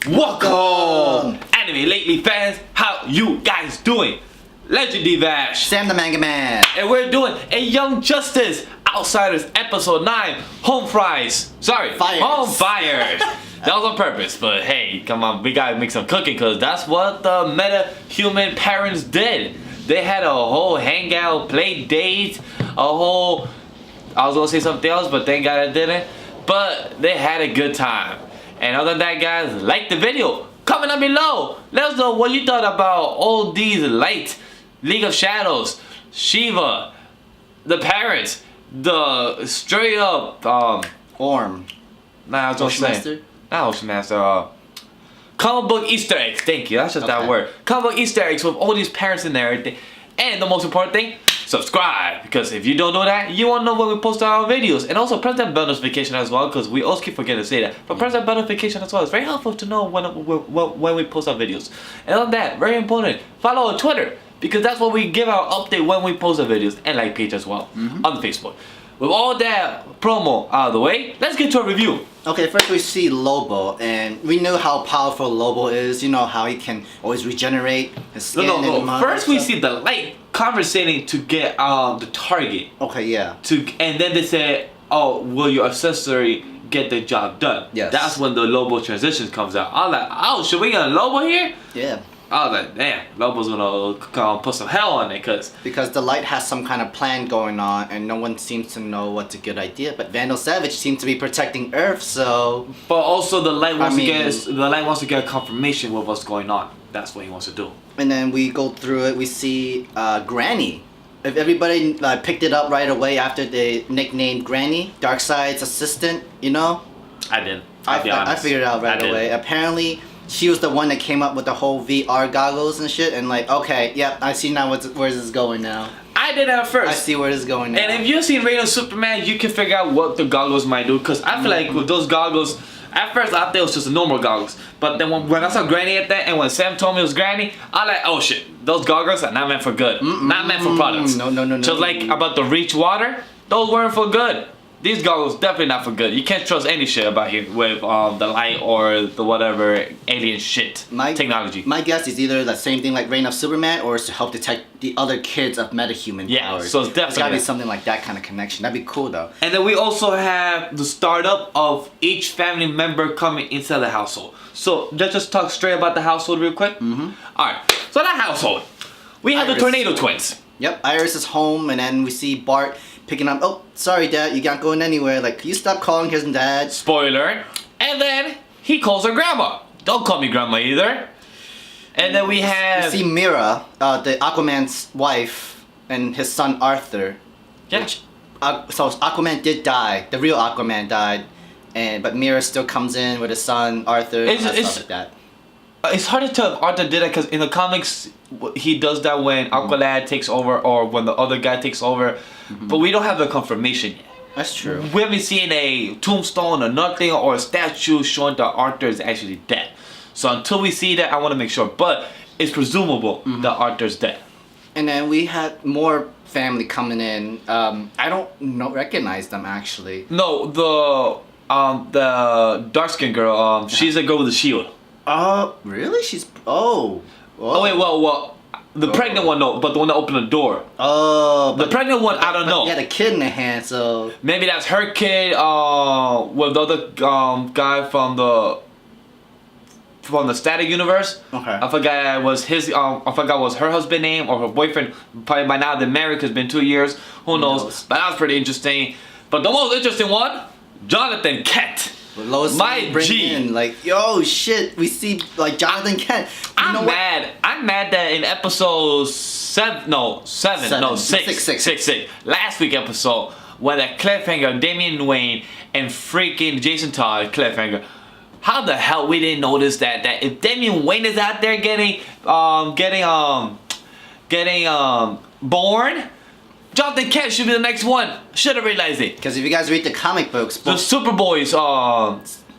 Welcome! Anime Lately fans, how you guys doing? Legend Vash, Sam the Manga Man, and we're doing a Young Justice Outsiders episode 9, Home Fries. Sorry, Fires. Home Fires. That was on purpose, but hey, come on, we gotta make some cooking because that's what the meta-human parents did. They had a whole hangout, play date, a whole... I was gonna say something else, but thank God I didn't. But they had a good time. And other than that, guys, like the video. Comment down below. Let us know what you thought about all these light, League of Shadows, Shiva, the parents, the straight up Orm. Nah, I was gonna say. Not Ocean Master. Comic book Easter eggs. Thank you. That's just that word. Comic book Easter eggs with all these parents in there. And the most important thing, subscribe, because if you don't know that, you won't know when we post our videos. And also press that bell notification as well, because we always keep forgetting to say that. But press that bell notification as well. It's very helpful to know when we post our videos. And on that, very important, follow our Twitter, because that's where we give our update when we post our videos, and like page as well on Facebook. With all that promo out of the way, let's get to a review. Okay, first we see Lobo, and we know how powerful Lobo is. You know how he can always regenerate his skin. No. First we see the light conversating to get the target. Okay, yeah. And then they say, "Oh, will your accessory get the job done?" Yes. That's when the Lobo transition comes out. I'm like, "Oh, should we get a Lobo here?" Yeah. I was like, "Damn, Lobo's gonna put some hell on it, because the light has some kind of plan going on, and no one seems to know what's a good idea. But Vandal Savage seems to be protecting Earth, so. But also the light wants to get confirmation with what's going on. That's what he wants to do. And then we go through it. We see Granny. If everybody picked it up right away after they nicknamed Granny, Darkseid's assistant, you know. I did. I figured it out right away. Apparently, she was the one that came up with the whole VR goggles and shit, and like, okay, yep, I see now where this is going now. I did at first. I see where this is going now. And if you've seen Reign of Superman, you can figure out what the goggles might do, because I feel like with those goggles, at first I thought it was just a normal goggles, but then when I saw Granny at that, and when Sam told me it was Granny, I like, oh shit, those goggles are not meant for good, not meant for products. No. Just like about the Reach water, those weren't for good. These goggles definitely not for good. You can't trust any shit about here with the light or the whatever alien shit technology. My guess is either the same thing like Reign of Superman, or it's to help detect the other kids of metahuman powers. So it's definitely gotta be something like that kind of connection. That'd be cool though. And then we also have the startup of each family member coming inside the household. So let's just talk straight about the household real quick. Alright, so that household, we have the Tornado Twins. Yep, Iris is home, and then we see Bart picking up, oh, sorry dad, you're not going anywhere. Like, can you stop calling his dad? Spoiler. And then he calls her grandma. Don't call me grandma either. And then we have... We see Mira, the Aquaman's wife, and his son Arthur. Yeah. Which, so Aquaman did die. The real Aquaman died. But Mira still comes in with his son Arthur, and stuff like that. It's hard to tell if Arthur did that, because in the comics, he does that when Aqualad takes over or when the other guy takes over. But we don't have the confirmation yet. That's true. We haven't seen a tombstone or nothing or a statue showing that Arthur is actually dead. So until we see that, I want to make sure. But it's presumable that Arthur's dead. And then we had more family coming in. I don't recognize them actually. No, the dark skinned girl. She's a girl with a shield. Really? She's... Oh. Oh wait, well, the pregnant one, no, but the one that opened the door. Oh. The pregnant one, I don't know. He had a kid in the hand, so... Maybe that's her kid, with the other guy from the Static Universe. Okay. I forgot was her husband name or her boyfriend. Probably by now they're married, because it's been 2 years. Who knows? But that was pretty interesting. But the most interesting one, Jonathan Kent. My G. In, like, yo, shit, we see, like, Jonathan Kent. I'm mad. I'm mad that in episode 6. Last week episode, where that cliffhanger, Damian Wayne and freaking Jason Todd cliffhanger. How the hell we didn't notice that if Damian Wayne is out there getting born, Jonathan Kent should be the next one. Should have realized it. Because if you guys read the comic books... The Superboys,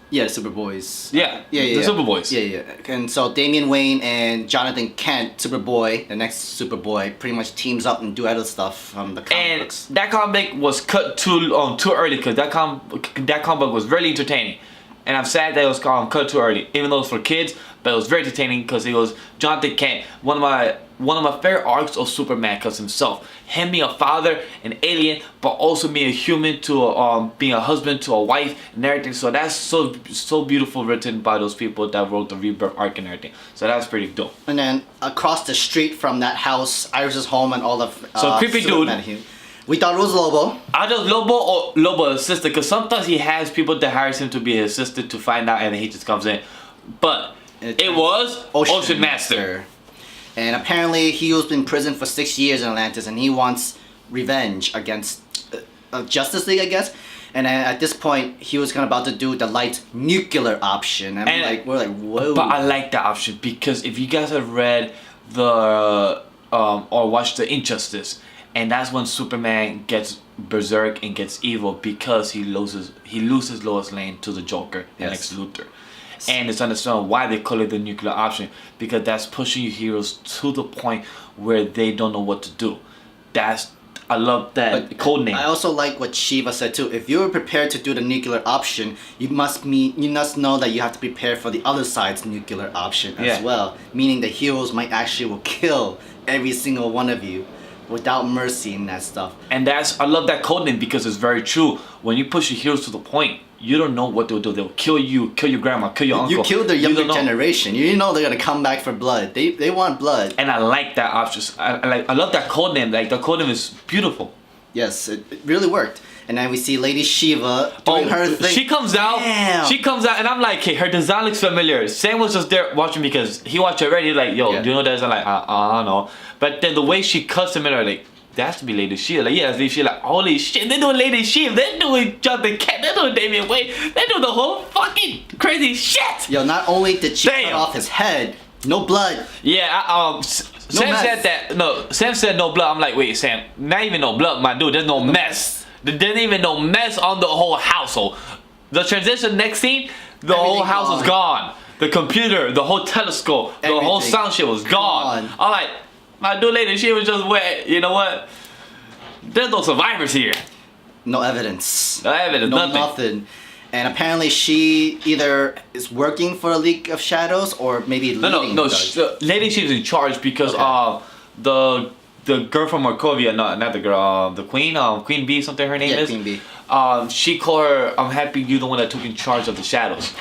Yeah, the Superboys. Yeah, the Superboys. Yeah. And so Damian Wayne and Jonathan Kent, Superboy, the next Superboy, pretty much teams up and do other stuff from the comic books. And that comic was cut too early, because that comic book was really entertaining. And I'm sad that it was cut too early, even though it was for kids. But it was very entertaining because it was Jonathan Kent, one of my favorite arcs of Superman, because himself, him being a father, an alien, but also being a human to being a husband to a wife and everything. So that's so beautiful, written by those people that wrote the Rebirth arc and everything. So that was pretty dope. And then across the street from that house, Iris's home and all of creepy Superman, dude. We thought it was Lobo. I just Lobo or Lobo's assistant, because sometimes he has people that hires him to be his assistant to find out, and then he just comes in. But it was Ocean Master. And apparently he was in prison for 6 years in Atlantis, and he wants revenge against Justice League, I guess. And at this point, he was about to do the light nuclear option. And we're like, whoa. But I like that option, because if you guys have read the or watched the Injustice, and that's when Superman gets berserk and gets evil because he loses Lois Lane to the Joker and Lex Luthor. And it's understandable why they call it the nuclear option, because that's pushing your heroes to the point where they don't know what to do. I love that code name. I also like what Shiva said too. If you're prepared to do the nuclear option, you must know that you have to prepare for the other side's nuclear option as well. Meaning the heroes might actually will kill every single one of you without mercy and that stuff. And I love that code name, because it's very true. When you push your heroes to the point, you don't know what they'll do. They'll kill you, kill your grandma, kill your uncle. You kill the younger generation. You know they're gonna come back for blood. They want blood. And I like that option. I love that code name. Like, the code name is beautiful. Yes, it really worked. And then we see Lady Shiva doing her thing. She comes out. Damn. She comes out, and I'm like, hey, her design looks familiar. Sam was just there watching because he watched it already. He's like, yo, do you know that? I'm like, I don't know. But then the way she cuts him in, I'm like, that has to be Lady Shiva. Like, yeah, Lady Shiva. Like, holy shit, they're doing Lady Shiva. They're doing Jonathan Kent. They're doing Damian Wayne. They're doing the whole fucking crazy shit. Yo, not only did she cut off his head, no blood. Yeah, Sam said that. No, Sam said no blood. I'm like, wait, Sam, not even no blood, my dude. There's no mess. There's even no mess on the whole household. The transition next scene, the whole house was gone. The computer, the whole telescope, the whole sound shit was gone. I'm like, my dude, lady, she was just wet. You know what? There's no survivors here. No evidence. No evidence. Nothing. And apparently she either is working for a League of Shadows or maybe leading. No. Lady Shiva's in charge because the girl from Markovia, not the girl, the queen, Queen Bee, something her name is. Queen Bee. She called her, I'm happy you're the one that took in charge of the shadows.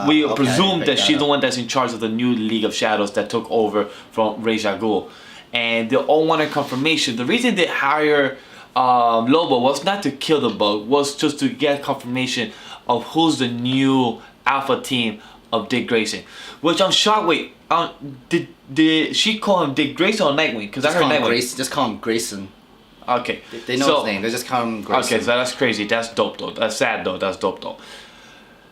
We presume that she's the one that's in charge of the new League of Shadows that took over from Ra's al Ghul. And they all wanted confirmation. The reason they hire Lobo was not to kill the bug, was just to get confirmation of who's the new alpha team of Dick Grayson. Which I'm shocked, wait, did she call him Dick Grayson or Nightwing? Because I heard Nightwing. Just call him Grayson. Okay. They know his name. They just call him Grayson. Okay, so that's crazy. That's dope though. That's sad though. That's dope though.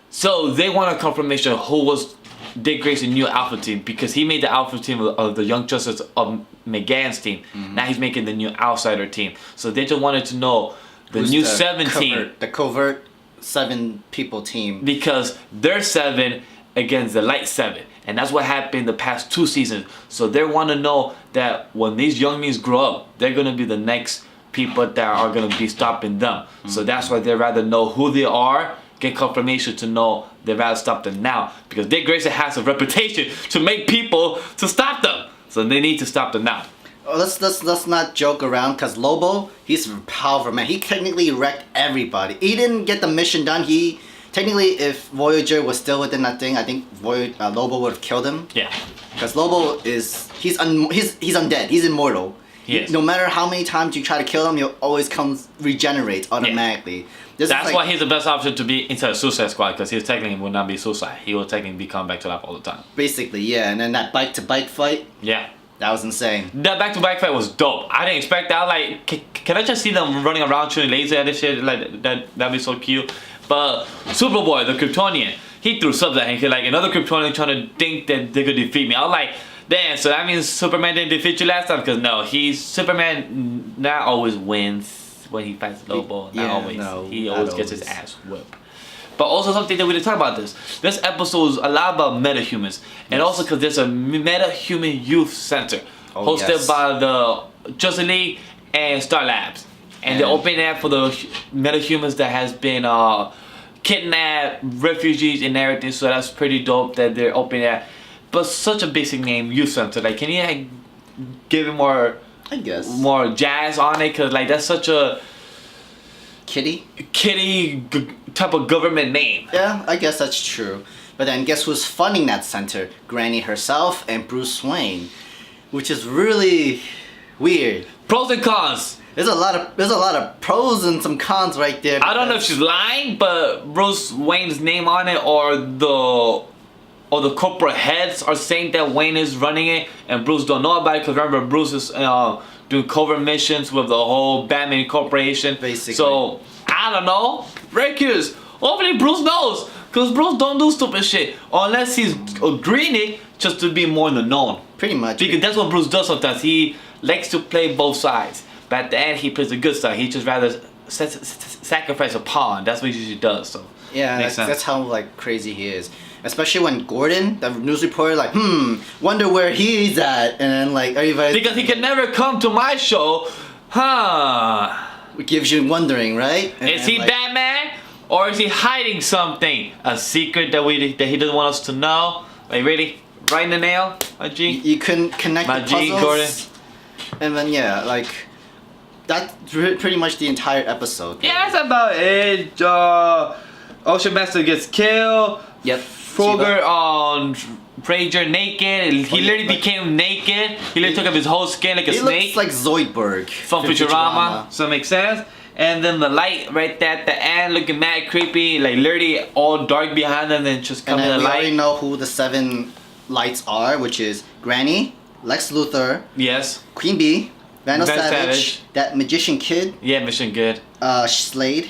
So they want a confirmation of who was Dick Grayson's new alpha team, because he made the alpha team of the Young Justice of McGann's team. Now he's making the new outsider team. So they just wanted to know who's new 7 team. The covert 7 people team. Because they're 7 against the light 7. And that's what happened the past 2 seasons. So they want to know that when these younglings grow up, they're going to be the next people that are going to be stopping them. So that's why they rather know who they are, get confirmation to know they'd rather stop them now. Because Dick Grayson has a reputation to make people to stop them. So they need to stop them now. Oh, let's not joke around, because Lobo, he's a powerful man. He technically wrecked everybody. He didn't get the mission done. Technically, if Voyager was still within that thing, I think Lobo would have killed him. Yeah. Because Lobo he's undead. He's immortal. Yes. No matter how many times you try to kill him, he'll always regenerate automatically. Yeah. That's why he's the best option to be inside a Suicide Squad, because he technically would not be suicide. He will technically come back to life all the time. Basically, yeah. And then that bike-to-bike fight. Yeah. That was insane. That back-to-back fight was dope. I didn't expect that. Like, can I just see them running around shooting lasers at this shit? Like, that'd be so cute. But Superboy, the Kryptonian, he threw subs at him. Like, another Kryptonian trying to think that they could defeat me. I was like, damn, so that means Superman didn't defeat you last time? Because no, Superman not always wins when he fights Lobo. He always gets his ass whipped. But also something that we didn't talk about this episode is a lot about metahumans. And also because there's a metahuman youth center hosted by the Justice League and Star Labs. And they're opening that for the metahumans that has been kidnap refugees and everything. So that's pretty dope that they're opening that. But such a basic name, youth center. Like, can you like, give it more? I guess more jazz on it, cause like that's such a kitty type of government name. Yeah, I guess that's true. But then guess who's funding that center? Granny herself and Bruce Wayne, which is really weird. Pros and cons. There's a lot of pros and some cons right there. I don't know if she's lying, but Bruce Wayne's name on it, or the corporate heads are saying that Wayne is running it, and Bruce don't know about it. Because remember, Bruce is doing covert missions with the whole Batman Corporation. Basically. So I don't know. Very curious. Hopefully Bruce knows, because Bruce don't do stupid shit unless he's agreeing it just to be more in the known. Pretty much. Because that's what Bruce does sometimes. He likes to play both sides, but at the end he plays the good side. He just rather sacrifice a pawn. That's what he usually does. So yeah, that's how like crazy he is. Especially when Gordon, the news reporter, like, wonder where he's at, and then like everybody. Because he can never come to my show, huh? It gives you wondering, right? And is he like, Batman, or is he hiding something, a secret that he doesn't want us to know? Like really, right in the nail, my G. You couldn't connect my the puzzles. G, Gordon. And then yeah, like that's pretty much the entire episode. Yeah, that's about it. Ocean Master gets killed. Yep. Kroger on Ranger naked. He literally became naked. He literally took off his whole skin like a snake. He looks like Zoidberg from Futurama. So it makes sense. And then the light right there at the end looking mad creepy. Like literally all dark behind them, then just coming to light. We already know who the 7 lights are, which is Granny, Lex Luthor. Yes. Queen Bee, Vandal Savage, that Magician Kid. Yeah, Magician Kid. Slade.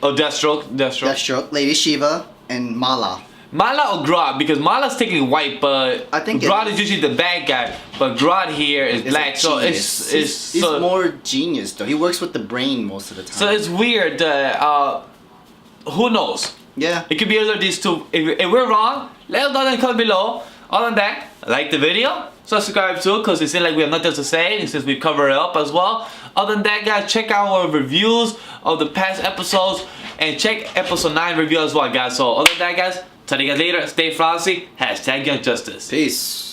Oh, Deathstroke. Lady Shiva, and Mala. Mala or Grodd, because Mala's technically white, but I think Grodd is usually the bad guy, but Grodd here is black, so he's more genius though. He works with the brain most of the time. So it's weird that who knows? Yeah. It could be either of these two. If we're wrong, let us know in the comment below. Other than that, like the video, subscribe too, because it seems like we have nothing to say since we cover it up as well. Other than that, guys, check out our reviews of the past episodes and check episode 9 review as well, guys. So other than that, guys, tell you guys later. Stay frosty. #YoungJustice. Peace.